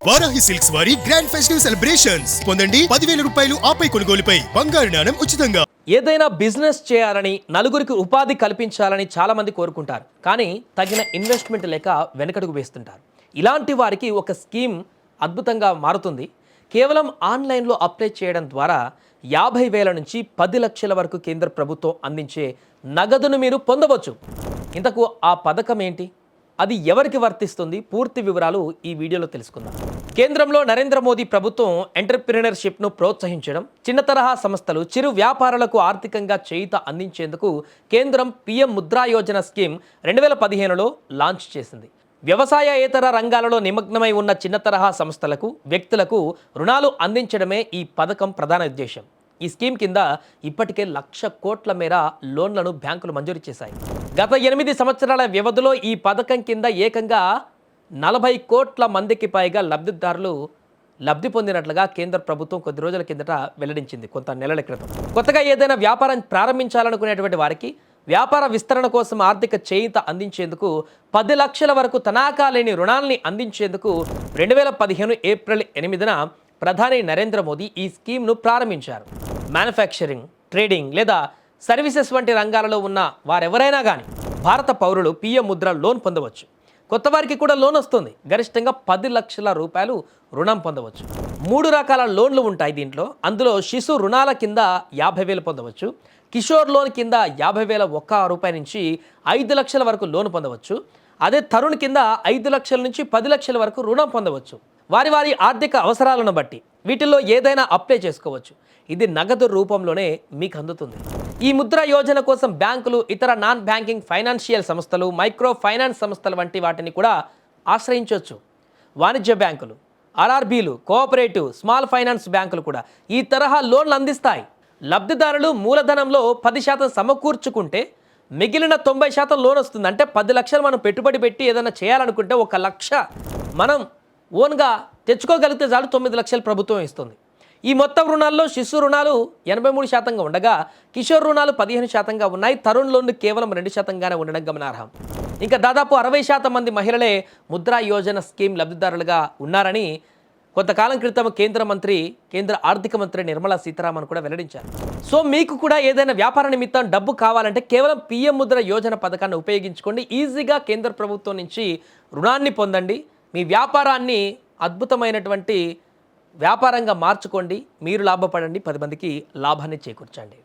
Varahi silks వారి grand festive celebrations పొందండి 10,000 రూపాయలు ఆపై కొనుగోలుపై బంగారు నాణెం ఉచితంగా. ఏదైనా బిజినెస్ చేయాలని నలుగురికి ఉపాధి కల్పించాలని చాలా మంది కోరుకుంటారు. కానీ తగిన ఇన్వెస్ట్మెంట్ లేక వెనకడుగు వేస్తుంటారు. ఇలాంటి వారికి ఒక స్కీమ్ అద్భుతంగా మారుతుంది. కేవలం ఆన్లైన్లో అప్లై చేయడం ద్వారా 50,000 నుంచి 10 లక్షల వరకు కేంద్ర ప్రభుత్వం అందించే నగదును మీరు పొందవచ్చు. ఇంతకు ఆ పథకం ఏంటి, అది ఎవరికి వర్తిస్తుంది, పూర్తి వివరాలు ఈ వీడియోలో తెలుసుకుందాం. కేంద్రంలో నరేంద్ర మోదీ ప్రభుత్వం ఎంటర్‌ప్రెన్యూర్‌షిప్‌ను ప్రోత్సహించడం, చిన్న తరహా సంస్థలు, చిరు వ్యాపారులకు ఆర్థికంగా చేయూత అందించేందుకు కేంద్రం పీఎం ముద్రా యోజన స్కీమ్ 2015లో లాంచ్ చేసింది. వ్యవసాయేతర రంగాలలో నిమగ్నమై ఉన్న చిన్న తరహా సంస్థలకు, వ్యక్తులకు రుణాలు అందించడమే ఈ పథకం ప్రధాన ఉద్దేశం. ఈ స్కీమ్ కింద ఇప్పటికే 1,00,000 కోట్ల మేర లోన్లను బ్యాంకులు మంజూరు చేశాయి. గత 8 సంవత్సరాల వ్యవధిలో ఈ పథకం కింద ఏకంగా 40 కోట్ల మందికి పైగా లబ్ధిదారులు లబ్ధి పొందినట్లుగా కేంద్ర ప్రభుత్వం కొద్ది రోజుల కిందట వెల్లడించింది, కొంత నెలల క్రితం. కొత్తగా ఏదైనా వ్యాపారం ప్రారంభించాలనుకునేటువంటి వారికి వ్యాపార విస్తరణ కోసం ఆర్థిక చేయూత అందించేందుకు 10 లక్షల వరకు తనఖా లేని రుణాల్ని అందించేందుకు 2015 ఏప్రిల్ 8న ప్రధాని నరేంద్ర మోదీ ఈ స్కీమ్ను ప్రారంభించారు. మ్యానుఫ్యాక్చరింగ్, ట్రేడింగ్ లేదా సర్వీసెస్ వంటి రంగాలలో ఉన్న వారెవరైనా కానీ భారత పౌరులు పీఎం ముద్ర లోన్ పొందవచ్చు. కొత్త వారికి కూడా లోన్ వస్తుంది. గరిష్టంగా 10 లక్షల రూపాయలు రుణం పొందవచ్చు. 3 రకాల లోన్లు ఉంటాయి దీంట్లో. అందులో శిశు రుణాల కింద 50,000 పొందవచ్చు. కిషోర్ లోన్ కింద 50,000 రూపాయల నుంచి 5 లక్షల వరకు లోన్ పొందవచ్చు. అదే తరుణ్ కింద 5 లక్షల నుంచి 10 లక్షల వరకు రుణం పొందవచ్చు. వారి వారి ఆర్థిక అవసరాలను బట్టి వీటిల్లో ఏదైనా అప్లై చేసుకోవచ్చు. ఇది నగదు రూపంలోనే మీకు అందుతుంది. ఈ ముద్ర యోజన కోసం బ్యాంకులు, ఇతర నాన్ బ్యాంకింగ్ ఫైనాన్షియల్ సంస్థలు, మైక్రో ఫైనాన్స్ సంస్థలు వంటి వాటిని కూడా ఆశ్రయించవచ్చు. వాణిజ్య బ్యాంకులు, ఆర్ఆర్బీలు, కోఆపరేటివ్, స్మాల్ ఫైనాన్స్ బ్యాంకులు కూడా ఈ తరహా లోన్లు అందిస్తాయి. లబ్ధిదారులు మూలధనంలో 10% సమకూర్చుకుంటే మిగిలిన 90% లోన్ వస్తుంది. అంటే 10 లక్షలు మనం పెట్టుబడి పెట్టి ఏదైనా చేయాలనుకుంటే 1 లక్ష మనం ఓన్గా తెచ్చుకోగలిగితే చాలు, 9 లక్షలు ప్రభుత్వం ఇస్తుంది. ఈ మొత్తం రుణాల్లో శిశు రుణాలు 83% ఉండగా కిషోర్ రుణాలు 15% ఉన్నాయి. తరుణ్ లోన్లు కేవలం 2%గానే ఉండడం గమనార్హం. ఇంకా దాదాపు 60% మంది మహిళలే ముద్రా యోజన స్కీమ్ లబ్ధిదారులుగా ఉన్నారని కొంతకాలం క్రితం కేంద్ర ఆర్థిక మంత్రి నిర్మలా సీతారామన్ కూడా వెల్లడించారు. సో మీకు కూడా ఏదైనా వ్యాపార నిమిత్తం డబ్బు కావాలంటే కేవలం పీఎం ముద్ర యోజన పథకాన్ని ఉపయోగించుకోండి. ఈజీగా కేంద్ర ప్రభుత్వం నుంచి రుణాన్ని పొందండి. మీ వ్యాపారాన్ని అద్భుతమైనటువంటి వ్యాపారంగా మార్చుకోండి. మీరు లాభపడండి, 10 మందికి లాభాన్ని చేకూర్చండి.